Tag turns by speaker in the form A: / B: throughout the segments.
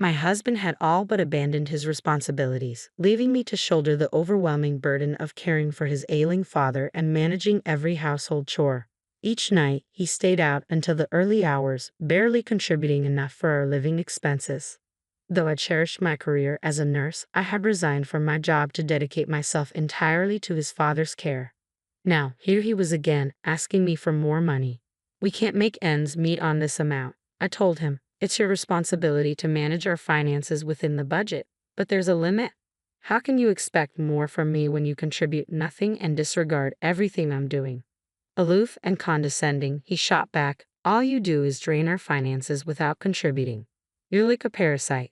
A: My husband had all but abandoned his responsibilities, leaving me to shoulder the overwhelming burden of caring for his ailing father and managing every household chore. Each night, he stayed out until the early hours, barely contributing enough for our living expenses. Though I cherished my career as a nurse, I had resigned from my job to dedicate myself entirely to his father's care. Now, here he was again, asking me for more money. "We can't make ends meet on this amount," I told him. "It's your responsibility to manage our finances within the budget, but there's a limit. How can you expect more from me when you contribute nothing and disregard everything I'm doing?" Aloof and condescending, he shot back, "All you do is drain our finances without contributing. You're like a parasite."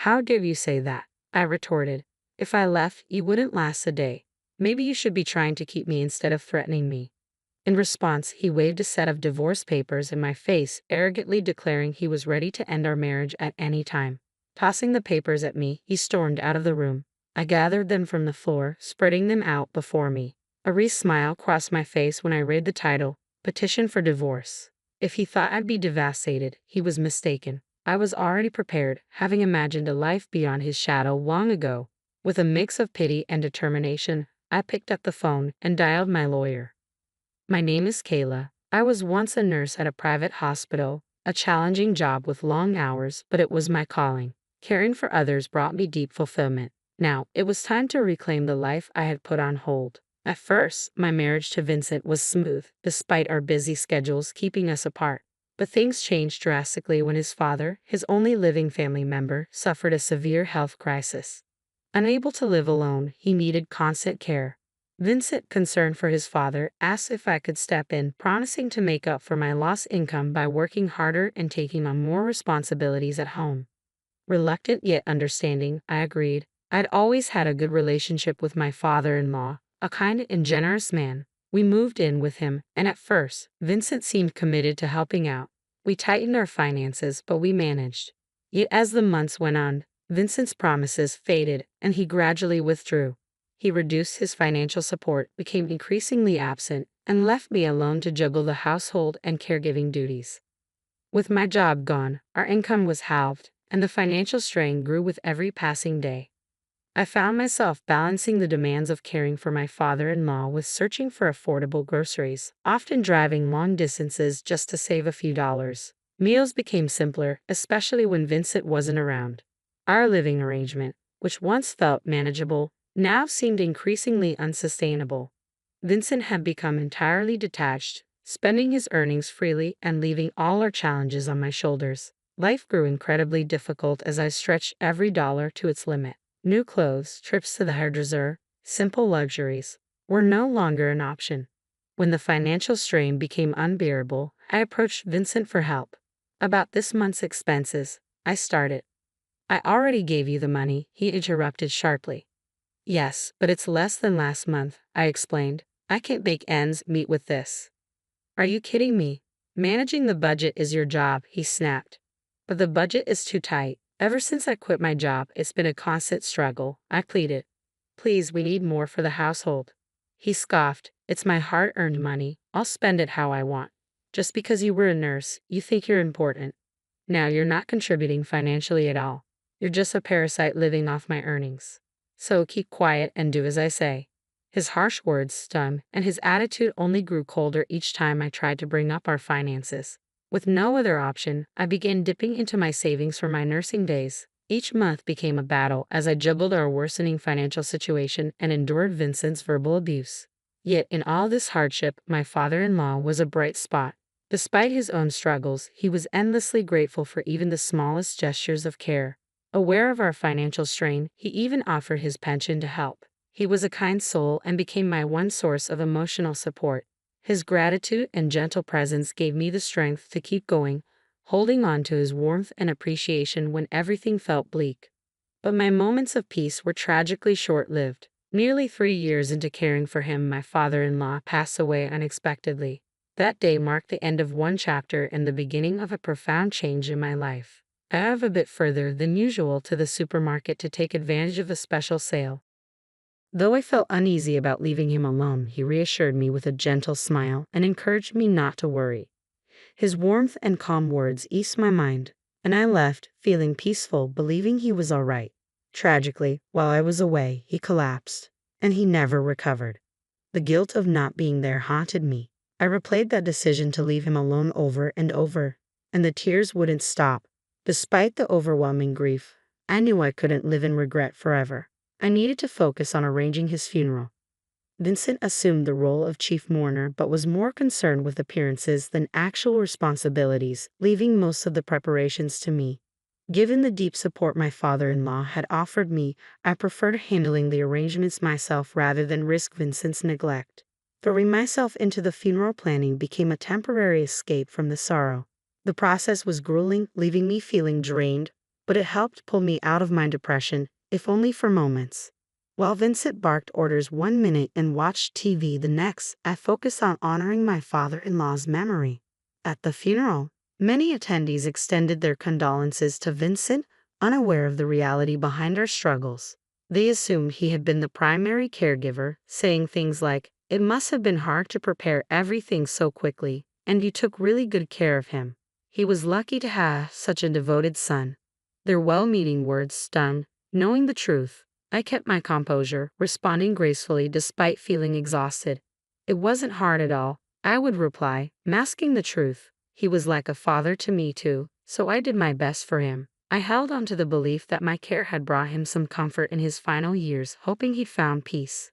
A: "How dare you say that?" I retorted. "If I left, you wouldn't last a day. Maybe you should be trying to keep me instead of threatening me." In response, he waved a set of divorce papers in my face, arrogantly declaring he was ready to end our marriage at any time. Tossing the papers at me, he stormed out of the room. I gathered them from the floor, spreading them out before me. A wry smile crossed my face when I read the title, "Petition for Divorce." If he thought I'd be devastated, he was mistaken. I was already prepared, having imagined a life beyond his shadow long ago. With a mix of pity and determination, I picked up the phone and dialed my lawyer. "My name is Kayla. I was once a nurse at a private hospital, a challenging job with long hours, but it was my calling. Caring for others brought me deep fulfillment. Now, it was time to reclaim the life I had put on hold. At first, my marriage to Vincent was smooth, despite our busy schedules keeping us apart. But things changed drastically when his father, his only living family member, suffered a severe health crisis. Unable to live alone, he needed constant care. Vincent, concerned for his father, asked if I could step in, promising to make up for my lost income by working harder and taking on more responsibilities at home. Reluctant yet understanding, I agreed. I'd always had a good relationship with my father-in-law, a kind and generous man. We moved in with him, and at first, Vincent seemed committed to helping out. We tightened our finances, but we managed. Yet as the months went on, Vincent's promises faded, and he gradually withdrew. He reduced his financial support, became increasingly absent, and left me alone to juggle the household and caregiving duties. With my job gone, our income was halved, and the financial strain grew with every passing day. I found myself balancing the demands of caring for my father-in-law with searching for affordable groceries, often driving long distances just to save a few dollars. Meals became simpler, especially when Vincent wasn't around. Our living arrangement, which once felt manageable, now seemed increasingly unsustainable. Vincent had become entirely detached, spending his earnings freely and leaving all our challenges on my shoulders. Life grew incredibly difficult as I stretched every dollar to its limit. New clothes, trips to the hairdresser, simple luxuries were no longer an option. When the financial strain became unbearable, I approached Vincent for help. "About this month's expenses," I started. "I already gave you the money," he interrupted sharply. "Yes, but it's less than last month," I explained. "I can't make ends meet with this." "Are you kidding me? Managing the budget is your job," he snapped. "But the budget is too tight. Ever since I quit my job, it's been a constant struggle," I pleaded. "Please, we need more for the household." He scoffed. "It's my hard-earned money. I'll spend it how I want. Just because you were a nurse, you think you're important. Now you're not contributing financially at all. You're just a parasite living off my earnings. So keep quiet and do as I say." His harsh words stung, and his attitude only grew colder each time I tried to bring up our finances. With no other option, I began dipping into my savings for my nursing days. Each month became a battle as I juggled our worsening financial situation and endured Vincent's verbal abuse. Yet in all this hardship, my father-in-law was a bright spot. Despite his own struggles, he was endlessly grateful for even the smallest gestures of care. Aware of our financial strain, he even offered his pension to help. He was a kind soul and became my one source of emotional support. His gratitude and gentle presence gave me the strength to keep going, holding on to his warmth and appreciation when everything felt bleak. But my moments of peace were tragically short-lived. Nearly 3 years into caring for him, my father-in-law passed away unexpectedly. That day marked the end of one chapter and the beginning of a profound change in my life. I drove a bit further than usual to the supermarket to take advantage of a special sale. Though I felt uneasy about leaving him alone, he reassured me with a gentle smile and encouraged me not to worry. His warmth and calm words eased my mind. and I left, feeling peaceful, believing he was all right. Tragically, while I was away, he collapsed, and he never recovered. The guilt of not being there haunted me. I replayed that decision to leave him alone over and over, and the tears wouldn't stop. Despite the overwhelming grief, I knew I couldn't live in regret forever. I needed to focus on arranging his funeral. Vincent assumed the role of chief mourner but was more concerned with appearances than actual responsibilities, leaving most of the preparations to me. Given the deep support my father-in-law had offered me, I preferred handling the arrangements myself rather than risk Vincent's neglect. Throwing myself into the funeral planning became a temporary escape from the sorrow. The process was grueling, leaving me feeling drained, but it helped pull me out of my depression, if only for moments. While Vincent barked orders 1 minute and watched TV the next, I focused on honoring my father-in-law's memory. At the funeral, many attendees extended their condolences to Vincent, unaware of the reality behind our struggles. They assumed he had been the primary caregiver, saying things like, "It must have been hard to prepare everything so quickly, and you took really good care of him. He was lucky to have such a devoted son." Their well-meaning words stung. Knowing the truth, I kept my composure, responding gracefully despite feeling exhausted. "It wasn't hard at all," I would reply, masking the truth. "He was like a father to me too, so I did my best for him." I held on to the belief that my care had brought him some comfort in his final years, hoping he'd found peace.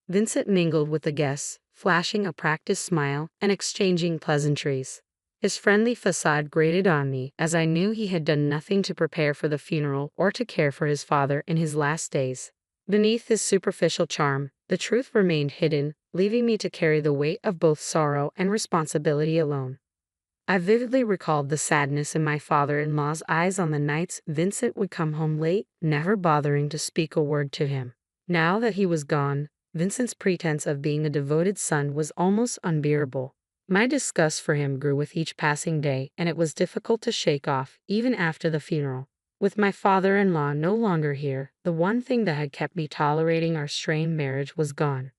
A: Vincent mingled with the guests, flashing a practiced smile and exchanging pleasantries. His friendly facade grated on me, as I knew he had done nothing to prepare for the funeral or to care for his father in his last days. Beneath his superficial charm, the truth remained hidden, leaving me to carry the weight of both sorrow and responsibility alone. I vividly recalled the sadness in my father-in-law's eyes on the nights Vincent would come home late, never bothering to speak a word to him. Now that he was gone, Vincent's pretense of being a devoted son was almost unbearable. My disgust for him grew with each passing day, and it was difficult to shake off, even after the funeral. With my father-in-law no longer here, the one thing that had kept me tolerating our strained marriage was gone.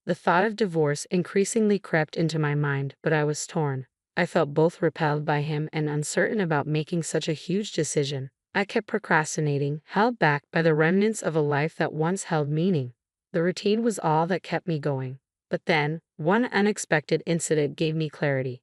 A: The thought of divorce increasingly crept into my mind, but I was torn. I felt both repelled by him and uncertain about making such a huge decision. I kept procrastinating, held back by the remnants of a life that once held meaning. The routine was all that kept me going. But then, one unexpected incident gave me clarity.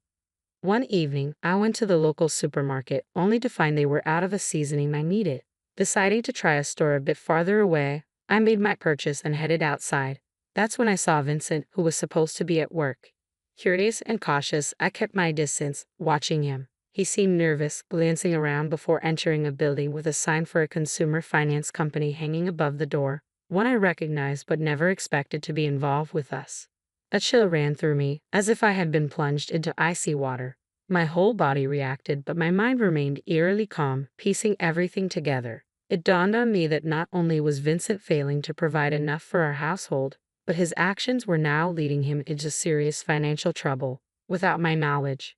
A: One evening, I went to the local supermarket, only to find they were out of a seasoning I needed. Deciding to try a store a bit farther away, I made my purchase and headed outside. That's when I saw Vincent, who was supposed to be at work. Curious and cautious, I kept my distance, watching him. He seemed nervous, glancing around before entering a building with a sign for a consumer finance company hanging above the door, one I recognized but never expected to be involved with us. A chill ran through me, as if I had been plunged into icy water. My whole body reacted, but my mind remained eerily calm, piecing everything together. It dawned on me that not only was Vincent failing to provide enough for our household, but his actions were now leading him into serious financial trouble, without my knowledge.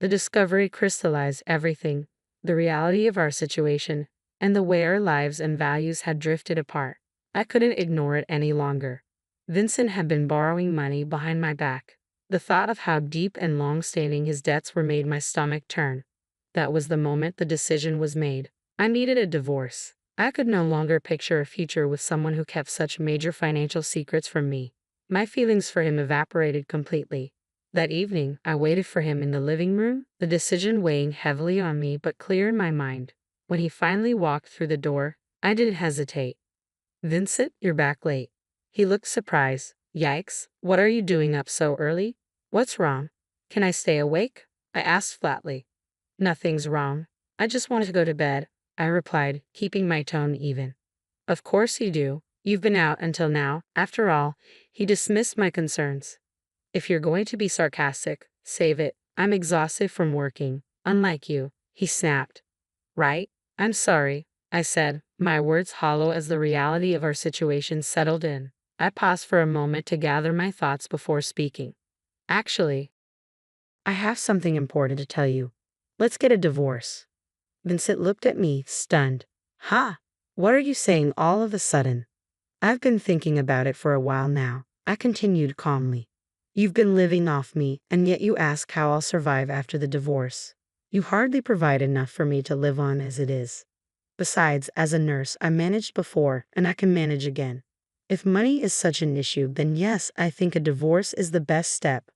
A: The discovery crystallized everything, the reality of our situation, and the way our lives and values had drifted apart. I couldn't ignore it any longer. Vincent had been borrowing money behind my back. The thought of how deep and long-standing his debts were made my stomach turn. That was the moment the decision was made. I needed a divorce. I could no longer picture a future with someone who kept such major financial secrets from me. My feelings for him evaporated completely. That evening, I waited for him in the living room, the decision weighing heavily on me but clear in my mind. When he finally walked through the door, I didn't hesitate. "Vincent, you're back late." He looked surprised. "Yikes, what are you doing up so early? What's wrong? Can I stay awake?" I asked flatly. "Nothing's wrong. I just want to go to bed," I replied, keeping my tone even. "Of course you do. You've been out until now, after all." He dismissed my concerns. "If you're going to be sarcastic, save it. I'm exhausted from working, unlike you," he snapped. "Right? I'm sorry," I said, my words hollow as the reality of our situation settled in. I paused for a moment to gather my thoughts before speaking. "Actually, I have something important to tell you. Let's get a divorce." Vincent looked at me, stunned. "Ha! What are you saying all of a sudden?" "I've been thinking about it for a while now," I continued calmly. "You've been living off me, and yet you ask how I'll survive after the divorce. You hardly provide enough for me to live on as it is. Besides, as a nurse, I managed before, and I can manage again. If money is such an issue, then yes, I think a divorce is the best step."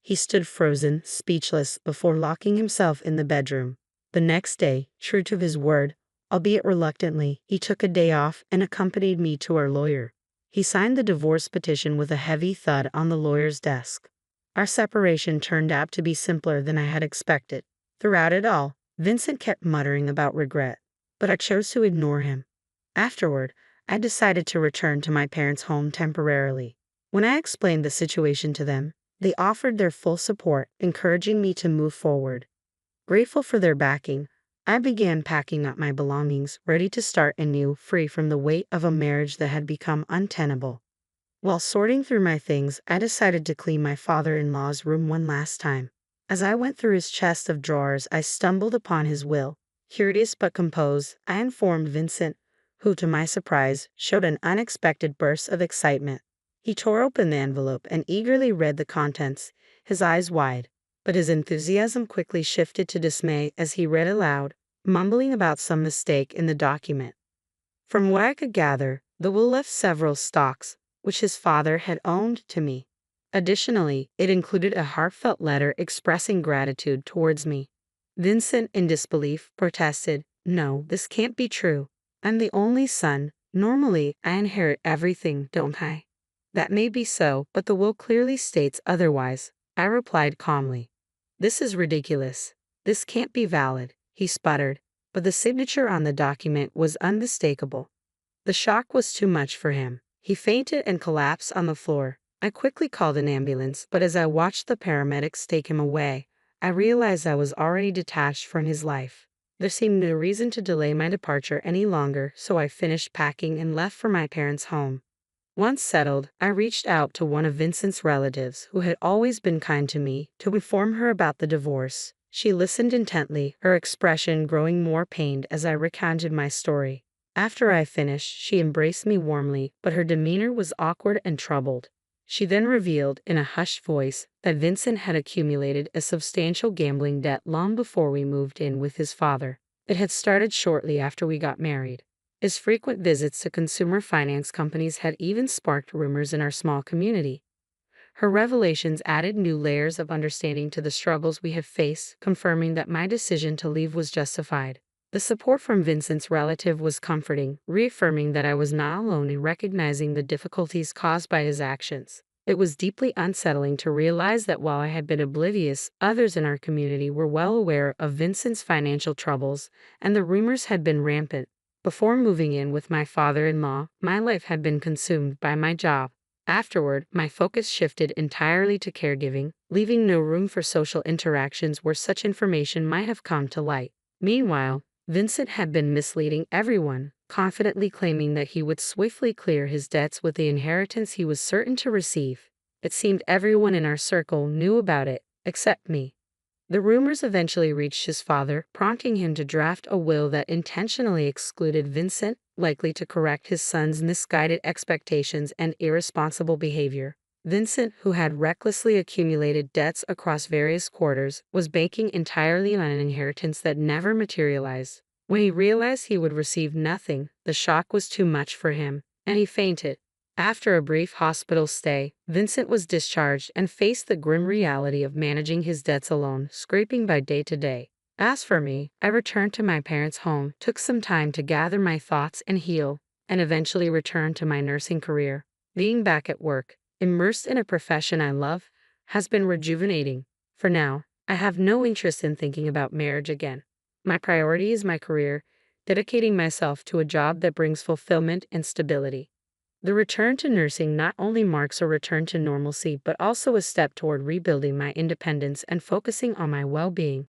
A: He stood frozen, speechless, before locking himself in the bedroom. The next day, true to his word, albeit reluctantly, he took a day off and accompanied me to our lawyer. He signed the divorce petition with a heavy thud on the lawyer's desk. Our separation turned out to be simpler than I had expected. Throughout it all, Vincent kept muttering about regret, but I chose to ignore him. Afterward, I decided to return to my parents' home temporarily. When I explained the situation to them, they offered their full support, encouraging me to move forward. Grateful for their backing, I began packing up my belongings, ready to start anew, free from the weight of a marriage that had become untenable. While sorting through my things, I decided to clean my father-in-law's room one last time. As I went through his chest of drawers, I stumbled upon his will. Curious but composed, I informed Vincent, who, to my surprise, showed an unexpected burst of excitement. He tore open the envelope and eagerly read the contents, his eyes wide. But his enthusiasm quickly shifted to dismay as he read aloud, mumbling about some mistake in the document. From what I could gather, the will left several stocks, which his father had owned to me. Additionally, it included a heartfelt letter expressing gratitude towards me. Vincent, in disbelief, protested, "No, this can't be true. I'm the only son. Normally, I inherit everything, don't I?" "That may be so, but the will clearly states otherwise," I replied calmly. "This is ridiculous. This can't be valid," he sputtered, but the signature on the document was unmistakable. The shock was too much for him. He fainted and collapsed on the floor. I quickly called an ambulance, but as I watched the paramedics take him away, I realized I was already detached from his life. There seemed no reason to delay my departure any longer, so I finished packing and left for my parents' home. Once settled, I reached out to one of Vincent's relatives, who had always been kind to me, to inform her about the divorce. She listened intently, her expression growing more pained as I recounted my story. After I finished, she embraced me warmly, but her demeanor was awkward and troubled. She then revealed, in a hushed voice, that Vincent had accumulated a substantial gambling debt long before we moved in with his father. It had started shortly after we got married. His frequent visits to consumer finance companies had even sparked rumors in our small community. Her revelations added new layers of understanding to the struggles we have faced, confirming that my decision to leave was justified. The support from Vincent's relative was comforting, reaffirming that I was not alone in recognizing the difficulties caused by his actions. It was deeply unsettling to realize that while I had been oblivious, others in our community were well aware of Vincent's financial troubles, and the rumors had been rampant. Before moving in with my father-in-law, my life had been consumed by my job. Afterward, my focus shifted entirely to caregiving, leaving no room for social interactions where such information might have come to light. Meanwhile, Vincent had been misleading everyone, confidently claiming that he would swiftly clear his debts with the inheritance he was certain to receive. It seemed everyone in our circle knew about it, except me. The rumors eventually reached his father, prompting him to draft a will that intentionally excluded Vincent, likely to correct his son's misguided expectations and irresponsible behavior. Vincent, who had recklessly accumulated debts across various quarters, was banking entirely on an inheritance that never materialized. When he realized he would receive nothing, the shock was too much for him, and he fainted. After a brief hospital stay, Vincent was discharged and faced the grim reality of managing his debts alone, scraping by day to day. As for me, I returned to my parents' home, took some time to gather my thoughts and heal, and eventually returned to my nursing career. Being back at work, immersed in a profession I love, has been rejuvenating. For now, I have no interest in thinking about marriage again. My priority is my career, dedicating myself to a job that brings fulfillment and stability. The return to nursing not only marks a return to normalcy but also a step toward rebuilding my independence and focusing on my well-being.